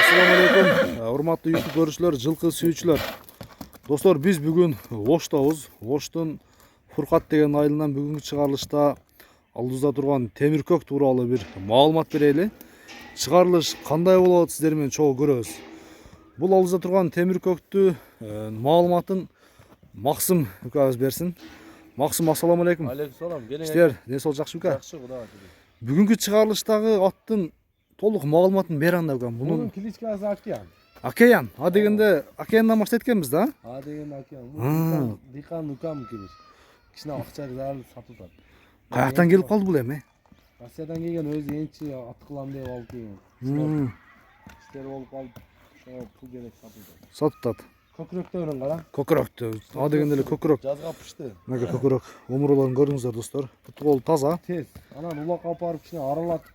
Assalamu alaikum. Урматтуу YouTube көрүүчүлөр, жылкы сүйүүчүлөр. Достор, биз бүгүн Оштобуз. Оштун Фуркат деген айылынан бүгүнкү чыгарылышта алдыбызда турган темир көк тууралуу бир маалымат берели. Чыгарылыш кандай болот, сиздер менен чогуу көрөбүз. Бул алдыбызда турган темир көктү маалыматын Максым үкабыз берсин. Максым, ассаламу алейкум. Алейкум салам. Сиздер ден сол жакшы үка? Жакшы, Кудайга шүгүр. Бүгүнкү чыгарылыштагы аттын толук маалыматын бер анда үкам. Bunun klичкасы Океан. Океан. А дегенде Океандан баштайт экенбиз да? А деген Океан. Дыйкан укам кебиш. Кичине акча зарыл сатылат. Каяктан келип калды бул эми? Россиядан келген өзү энчи ат кылам деп алып келген. İşleri olup alıp şuna pul gerek satıldı. Сатат. Köküröktörün kara. Көкүрөктү. А дегенде эле көкүрөк. Жазга пышты. Мага көкүрөк. Омурларын көрүңүздөр достор. Путбол таза. Tez. Анан улак алып барып кичине аралатып.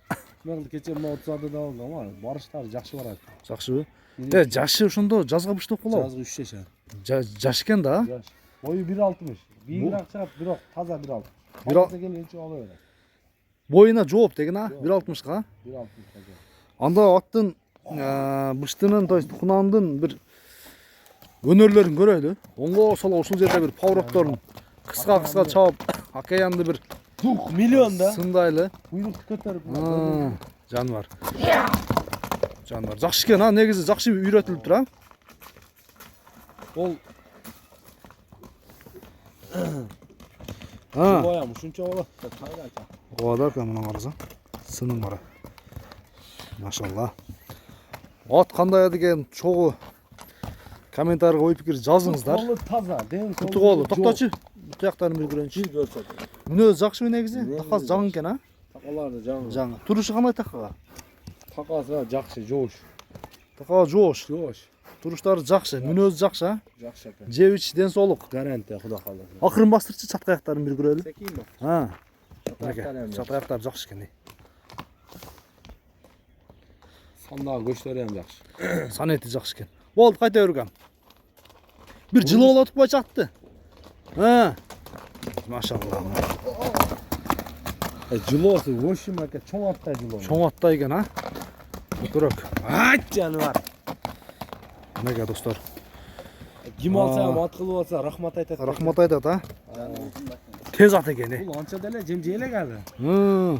Мен кече мына 30 да алгам, ама барыштары жакшы барат. Жакшыбы? Жашы ошондо жазга быштып калабы? Жазгы 3 жашар. Жаш экен да? Жаш. Бою 1.60. Бийигирээк чыгат, бирок таза 1.60. Бир ал- Деген энче ала берет. Боюна жооп деген а? 1.60га. 1.60 таза. Анда аттын быштынын, то есть кунандын бир өнөрлөрүн көрөлү. Оңго соло ушул жерде бир паврокторун кыска чаап, Океанды бир Дух миллион да. сындайлы. Буйрукту көтөрүп. Жаныбар. Жаныбар. Жакшы экен, а негизи жакшы үйрөтүлүп тур, а? Ол А, боям ушунча болот. ода экен мына караса. Сынын кара. Машалла. Ат кандай деген чогуу комментарийге ой пикир жазыңыздар. Колу таза, ден колу. Куту колу. Токточу. Таяктарын бир көрөйүнчү. Бир көрсөт. Мүнөзү жакшыбы негизи? Такасы жаңы экен, а? Такаларды жаңы. Жаңы. Турушу кандай такага? Такасы жакшы, жоош. Такага жоош. Жоош. Туруштары жакшы, мүнөзү жакшы, а? Жакшы экен. Жебич ден соолук. Гарантия, Кудай калдырсын. Акырын бастырчы чат аяктарын бир көрөлү. Секин бак. А. Чат Чат аяктары жакшы экен. Сандагы көчтөрү ham жакшы. Санети жакшы экен. Болду, кайта өргөм. Бир жылы болуп атпай чатты. А. Машалла. Жылоосу ошим экен, чоң аттай жылоо. Чоң аттай экен, а? Көрөк. Айт жаныбар. Мега достор. Ким алса ham ат кылып алса рахмат айтат. Рахмат айтат, а? Тез ат экен. Бул анча деле жемжей элек алы.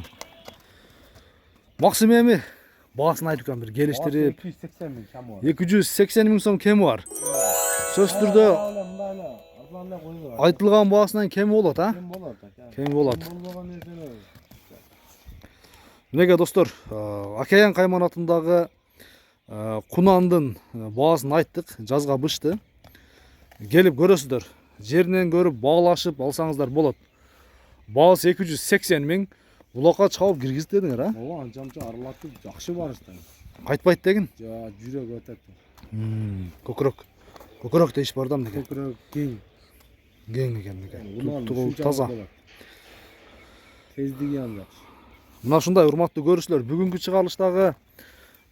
Максим эми баасын айтып экен бир келиштирип 280 миң кем бар. 280 миң сом кеми бар. Сөз түрдө айтылган баасынан кеми болот, а? Кем болот. Кеми болот. Болбогон нерселер. Мега достор, Океан кайманатындагы кунандын баасын айттык, жазга бышты. Келип көрөсүздөр. Жеринен көрүп баалашып алсаңыздар болот. Баасы 280 миң. Улакка чабып киргизип дедиңер, а? Ооба, анча аралатып жакшы барышты. Кайтпайт деген. Жа, жүрөк өтөт. Көкүрөк. Көкүрөк дейиш бардам деген. Көкүрөк кең. Кең экен деген. Унан Тугул ушунча таза. болот. Тездиги ham жакшы. Мына ушундай урматтуу көрүүчүлөр, бүгүнкү чыгарылыштагы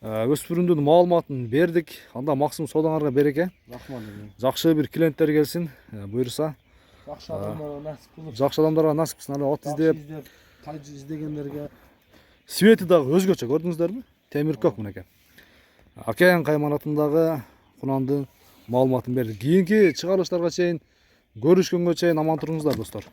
өспүрүмдүн маалыматын бердик. Анда Максим содаңарга береке. Рахмат. Жакшы бир клиенттер келсин, буйрса. Жакшы адамдарга насип кылып. Жакшы адамдарга насип кылсын, ат издеп. Тажы издегендерге Свети дагы өзгөчө, көрдүңүздөрбү? Темир көк мынеке. Океан кайманатындагы кунандын маалыматын бердик. Кийинки чыгарылыштарга чейин, көрүшкөнгө чейин аман туруңуздар достор.